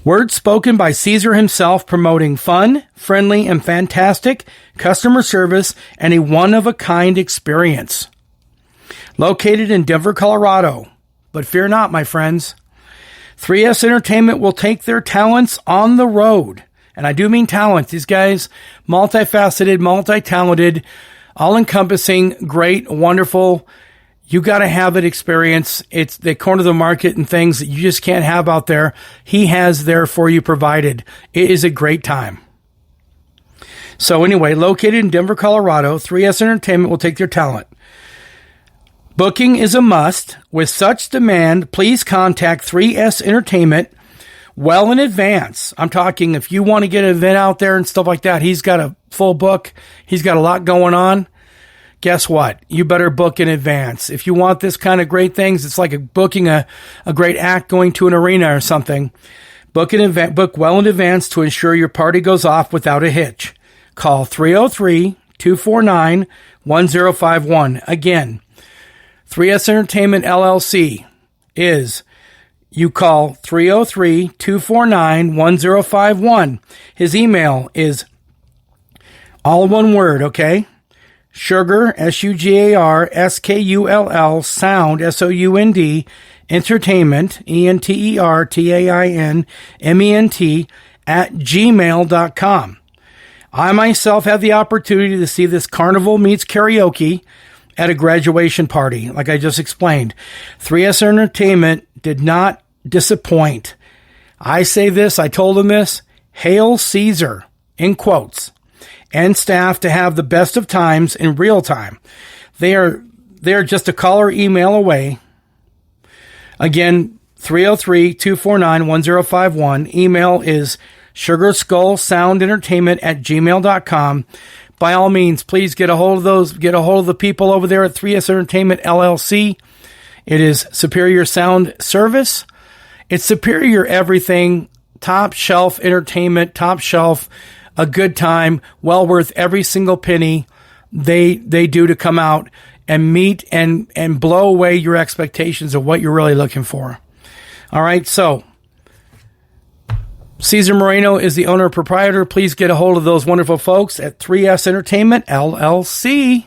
Words spoken by Caesar himself promoting fun, friendly, and fantastic customer service and a one-of-a-kind experience. Located in Denver, Colorado. But fear not, my friends. 3S Entertainment will take their talents on the road. And I do mean talent. These guys, multifaceted, multi-talented, all-encompassing, great, wonderful. You got to have it experience. It's they corner the market and things that you just can't have out there. He has there for you provided. It is a great time. So anyway, located in Denver, Colorado, 3S Entertainment will take their talent. Booking is a must. With such demand, please contact 3S Entertainment well in advance. I'm talking if you want to get an event out there and stuff like that, he's got a full book. He's got a lot going on. Guess what? You better book in advance. If you want this kind of great things, it's like booking a great act going to an arena or something. Book well in advance to ensure your party goes off without a hitch. Call 303-249-1051. Again, 3S Entertainment LLC is, you call 303-249-1051. His email is all one word, okay? Sugar, SUGAR, SKULL, sound, SOUND, entertainment, ENTERTAINMENT, at gmail.com. I myself had the opportunity to see this Carnival Meets Karaoke at a graduation party, like I just explained. 3S Entertainment did not disappoint. I say this, I told him this, Hail Caesar, in quotes, and staff to have the best of times in real time. They are just a call or email away. Again, 303-249-1051. Email is sugarskullsoundentertainment at gmail.com. By all means, please get a hold of the people over there at 3S Entertainment LLC. It is superior sound service. It's superior everything, top shelf entertainment, top shelf, a good time, well worth every single penny they do to come out and meet and blow away your expectations of what you're really looking for. All right, so Cesar Moreno is the owner and proprietor. Please get a hold of those wonderful folks at 3S Entertainment LLC.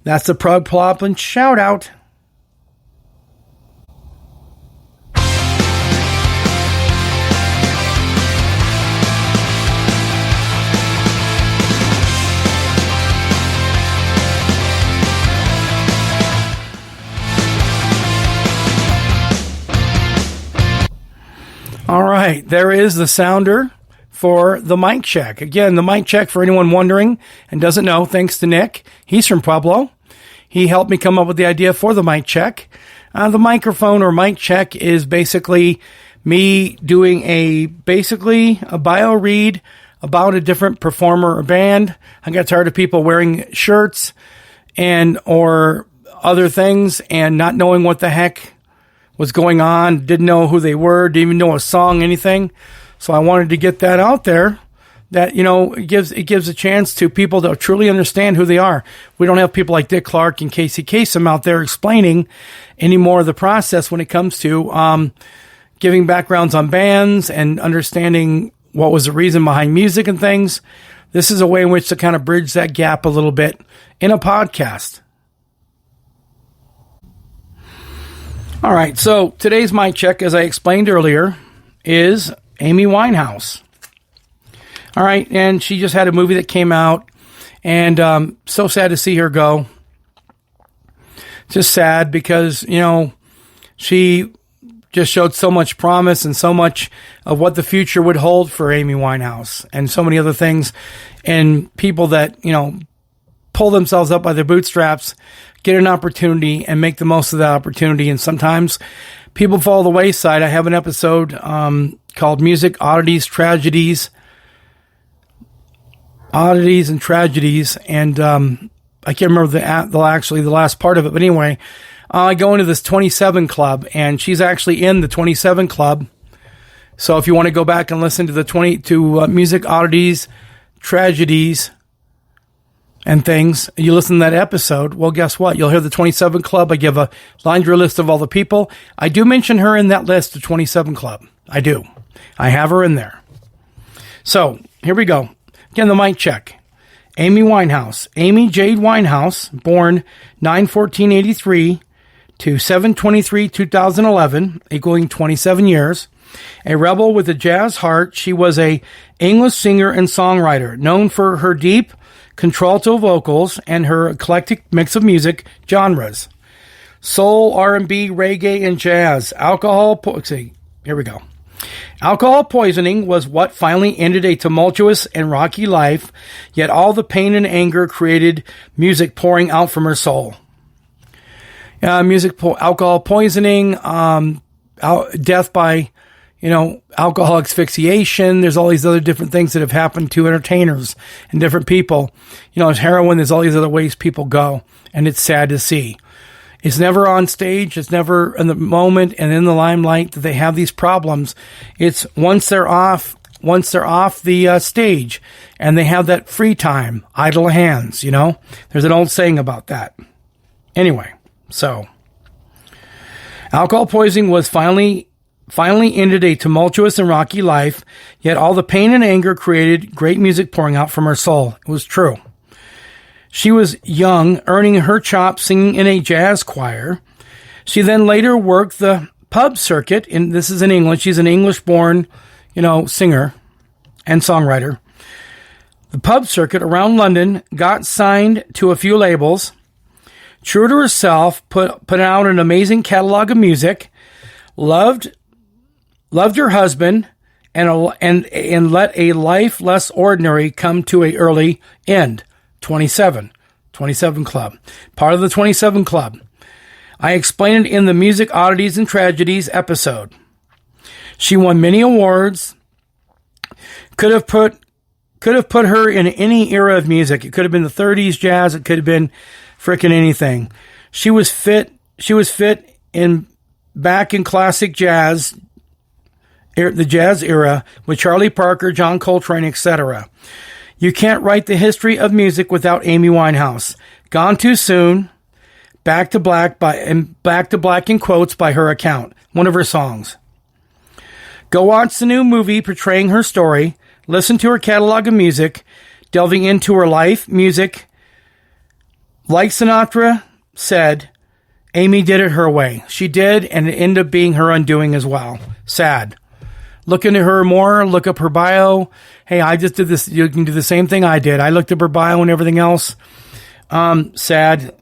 That's the Prug Plop and shout out. All right, there is the sounder for the mic check. Again, the mic check, for anyone wondering and doesn't know, thanks to Nick. He's from Pueblo. He helped me come up with the idea for the mic check. The microphone or mic check is basically me doing a bio read about a different performer or band. I got tired of people wearing shirts or other things and not knowing what the heck was going on, didn't know who they were, didn't even know a song, anything. So I wanted to get that out there, that, it gives a chance to people to truly understand who they are. We don't have people like Dick Clark and Casey Kasem out there explaining any more of the process when it comes to giving backgrounds on bands and understanding what was the reason behind music and things. This is a way in which to kind of bridge that gap a little bit in a podcast. All right, so today's mic check, as I explained earlier, is Amy Winehouse. All right, and she just had a movie that came out, and so sad to see her go. Just sad because, she just showed so much promise and so much of what the future would hold for Amy Winehouse and so many other things, and people that, pull themselves up by their bootstraps, get an opportunity and make the most of that opportunity. And sometimes people fall the wayside. I have an episode called Music, Oddities, Tragedies. Oddities and Tragedies. And I can't remember the last part of it. But anyway, I go into this 27 Club, and she's actually in the 27 Club. So if you want to go back and listen to the Music, Oddities, Tragedies, and things, you listen to that episode, well, guess what? You'll hear the 27 Club. I give a laundry list of all the people. I do mention her in that list, the 27 Club. I do. I have her in there. So, here we go. Again, the mic check. Amy Winehouse. Amy Jade Winehouse, born 9/14/83 to 7/23/2011, equaling 27 years. A rebel with a jazz heart, she was a English singer and songwriter, known for her deep contralto vocals and her eclectic mix of music genres: soul, R&B, reggae, and jazz. Here we go. Alcohol poisoning was what finally ended a tumultuous and rocky life, yet all the pain and anger created music pouring out from her soul. Alcohol poisoning, death by, alcohol asphyxiation. There's all these other different things that have happened to entertainers and different people. There's heroin. There's all these other ways people go, and it's sad to see. It's never on stage. It's never in the moment and in the limelight that they have these problems. It's once they're off the stage and they have that free time, idle hands, There's an old saying about that. Anyway, so alcohol poisoning was finally ended a tumultuous and rocky life, yet all the pain and anger created great music pouring out from her soul. It was true. She was young, earning her chops singing in a jazz choir. She then later worked the pub circuit, and this is in England. She's an English-born, singer and songwriter. The pub circuit around London, got signed to a few labels. True to herself, put out an amazing catalog of music, loved her husband, and let a life less ordinary come to a early end. 27 Club. Part of the 27 Club. I explained it in the Music Oddities and Tragedies episode. She won many awards. Could have put her in any era of music. It could have been the 30s jazz. It could have been frickin' anything. She was fit back in classic jazz, the jazz era, with Charlie Parker, John Coltrane, etc. You can't write the history of music without Amy Winehouse. Gone too soon. Back to Black in quotes by her account. One of her songs. Go watch the new movie portraying her story. Listen to her catalog of music, delving into her life, music. Like Sinatra said, Amy did it her way. She did, and it ended up being her undoing as well. Sad. Look into her more, look up her bio. Hey, I just did this. You can do the same thing I did. I looked up her bio and everything else. Sad.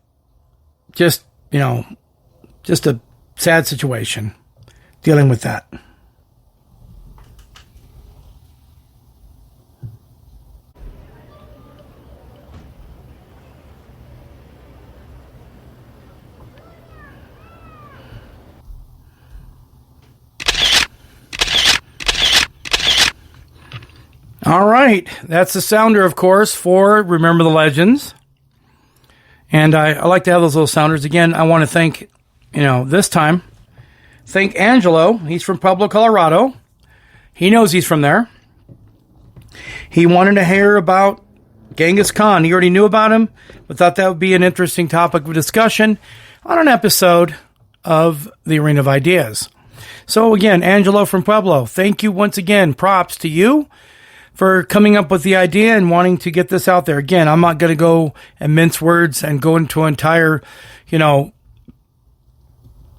Just a sad situation dealing with that. All right. That's the sounder, of course, for Remember the Legends. And I like to have those little sounders. Again, I want to thank, this time, thank Angelo. He's from Pueblo, Colorado. He knows he's from there. He wanted to hear about Genghis Khan. He already knew about him, but thought that would be an interesting topic of discussion on an episode of the Arena of Ideas. So again, Angelo from Pueblo, thank you once again. Props to you for coming up with the idea and wanting to get this out there. Again, I'm not going to go and mince words and go into an entire,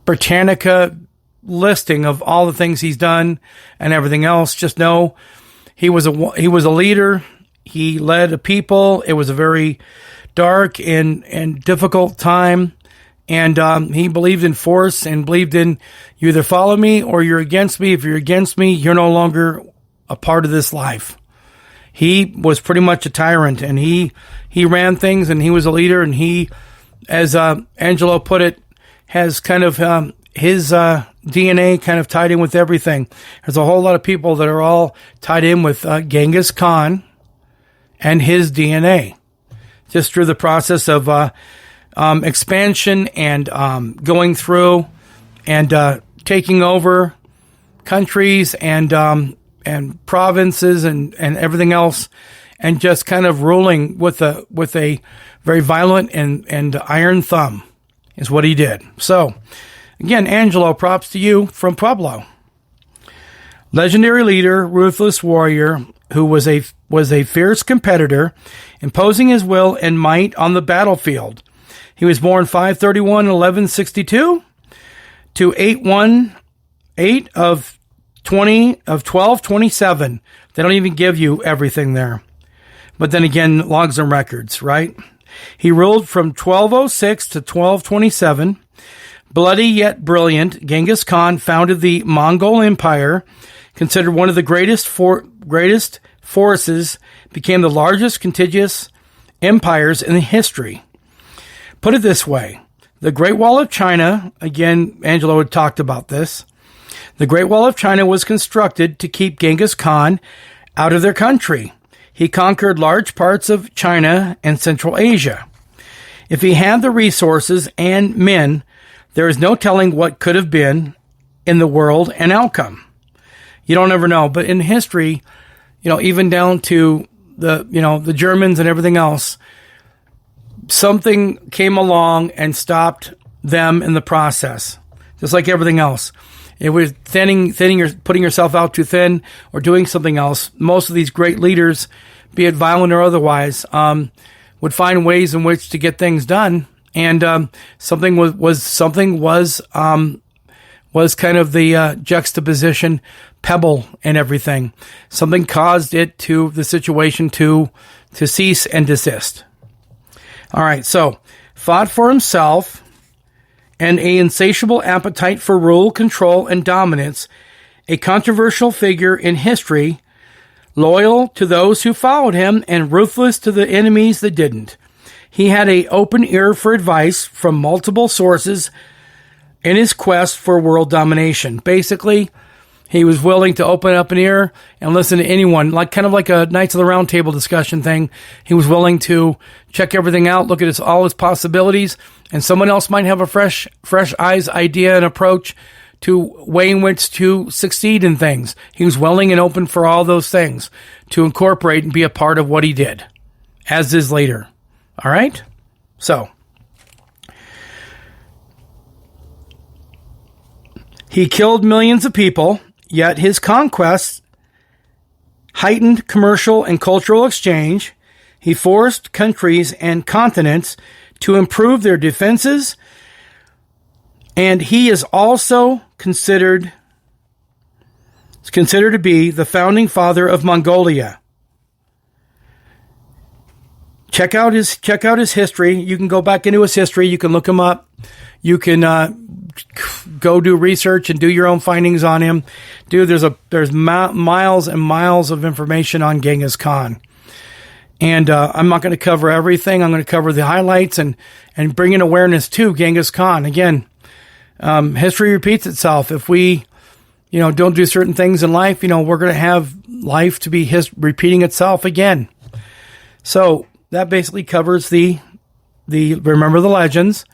Britannica listing of all the things he's done and everything else. Just know he was a leader. He led a people. It was a very dark and difficult time. And he believed in force and believed in, you either follow me or you're against me. If you're against me, you're no longer a part of this life. He was pretty much a tyrant, and he ran things, and he was a leader, and he, as Angelo put it, has kind of his DNA kind of tied in with everything. There's a whole lot of people that are all tied in with Genghis Khan and his DNA, just through the process of expansion and going through and taking over countries and provinces and everything else, and just kind of ruling with a very violent and iron thumb is what he did. So, again, Angelo, props to you from Pueblo. Legendary leader, ruthless warrior, who was a fierce competitor, imposing his will and might on the battlefield. He was born 531 1162 to 818 of 1227. They don't even give you everything there. But then again, logs and records, right? He ruled from 1206 to 1227. Bloody yet brilliant, Genghis Khan founded the Mongol Empire, considered one of the greatest forces, became the largest contiguous empires in history. Put it this way, the Great Wall of China, again, Angelo had talked about this, the Great Wall of China was constructed to keep Genghis Khan out of their country. He conquered large parts of China and Central Asia. If he had the resources and men, there is no telling what could have been in the world and outcome. You don't ever know. But in history, even down to the Germans and everything else, something came along and stopped them in the process. Just like everything else. It was putting yourself out too thin or doing something else. Most of these great leaders, be it violent or otherwise, would find ways in which to get things done. And something was kind of the juxtaposition pebble and everything. Something caused the situation to cease and desist. All right, so fought for himself and an insatiable appetite for rule, control, and dominance, a controversial figure in history, loyal to those who followed him and ruthless to the enemies that didn't. He had an open ear for advice from multiple sources in his quest for world domination. Basically, he was willing to open up an ear and listen to anyone, kind of like a Knights of the Round Table discussion thing. He was willing to check everything out, look at all his possibilities, and someone else might have a fresh eyes idea and approach to way in which to succeed in things. He was willing and open for all those things to incorporate and be a part of what he did, as is later. All right? So, he killed millions of people, yet his conquests heightened commercial and cultural exchange. He forced countries and continents to improve their defenses, and he is also considered to be the founding father of Mongolia. Check out his history. You can go back into his history. You can look him up. You can go do research and do your own findings on him. Dude, there's miles and miles of information on Genghis Khan. And I'm not going to cover everything. I'm going to cover the highlights and bring in awareness to Genghis Khan. Again, history repeats itself. If we, don't do certain things in life, we're going to have life to be repeating itself again. So that basically covers the remember the legends.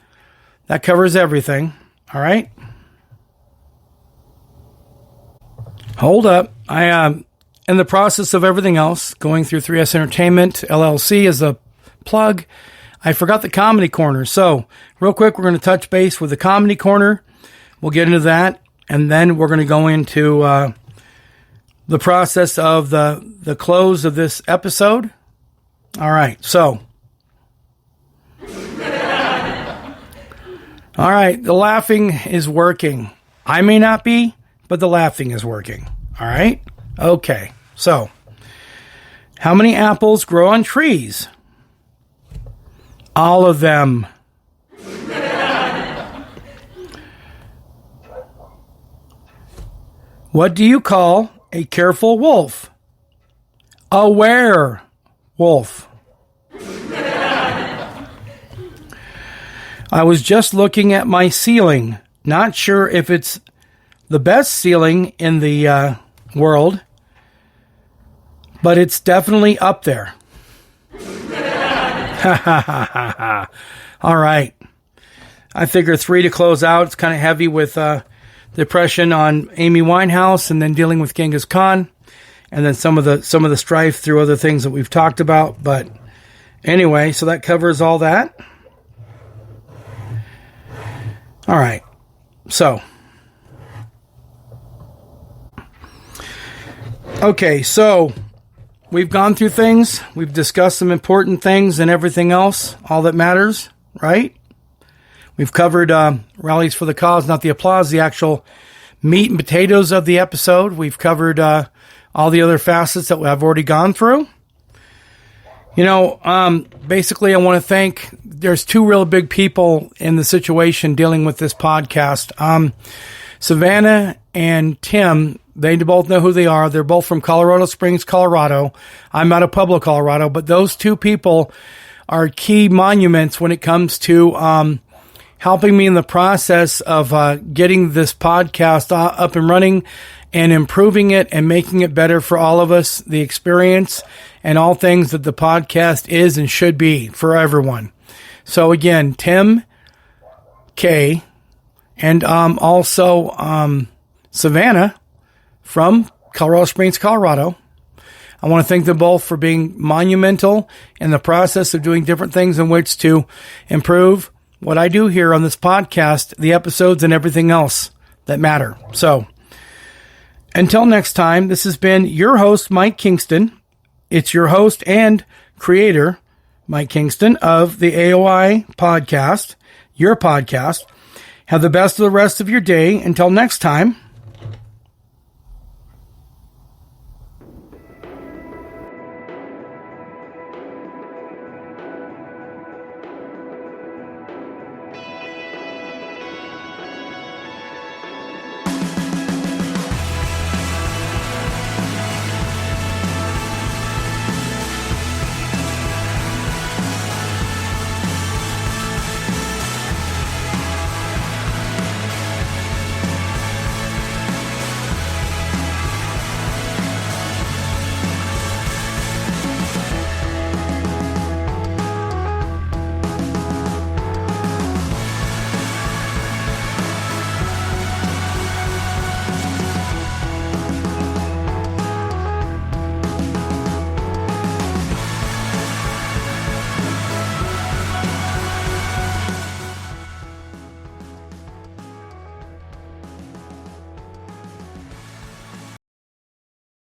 That covers everything. All right. Hold up. I am in the process of everything else, going through 3S Entertainment, LLC as a plug. I forgot the Comedy Corner. So real quick, we're going to touch base with the Comedy Corner. We'll get into that. And then we're going to go into the process of the close of this episode. All right. So. All right, the laughing is working. I may not be, but the laughing is working. All right? Okay, so how many apples grow on trees? All of them. What do you call a careful wolf? A werewolf. I was just looking at my ceiling. Not sure if it's the best ceiling in the world, but it's definitely up there. All right. I figure 3 to close out. It's kind of heavy with depression on Amy Winehouse and then dealing with Genghis Khan. and then some of the strife through other things that we've talked about. But anyway, so that covers all that. All right. So, okay, so we've gone through things. We've discussed some important things and everything else, all that matters, right? We've covered rallies for the cause, not the applause, the actual meat and potatoes of the episode. We've covered all the other facets that I've already gone through. Basically, I want to thank, there's two real big people in the situation dealing with this podcast. Savannah and Tim, they both know who they are. They're both from Colorado Springs, Colorado. I'm out of Pueblo, Colorado, but those two people are key monuments when it comes to helping me in the process of getting this podcast up and running and improving it and making it better for all of us, the experience and all things that the podcast is and should be for everyone. So again, Tim K. and also Savannah from Colorado Springs, Colorado. I want to thank them both for being monumental in the process of doing different things in which to improve what I do here on this podcast, the episodes and everything else that matter. So until next time, this has been your host, Mike Kingston. It's your host and creator, Mike Kingston, of the AOI podcast, your podcast. Have the best of the rest of your day. Until next time.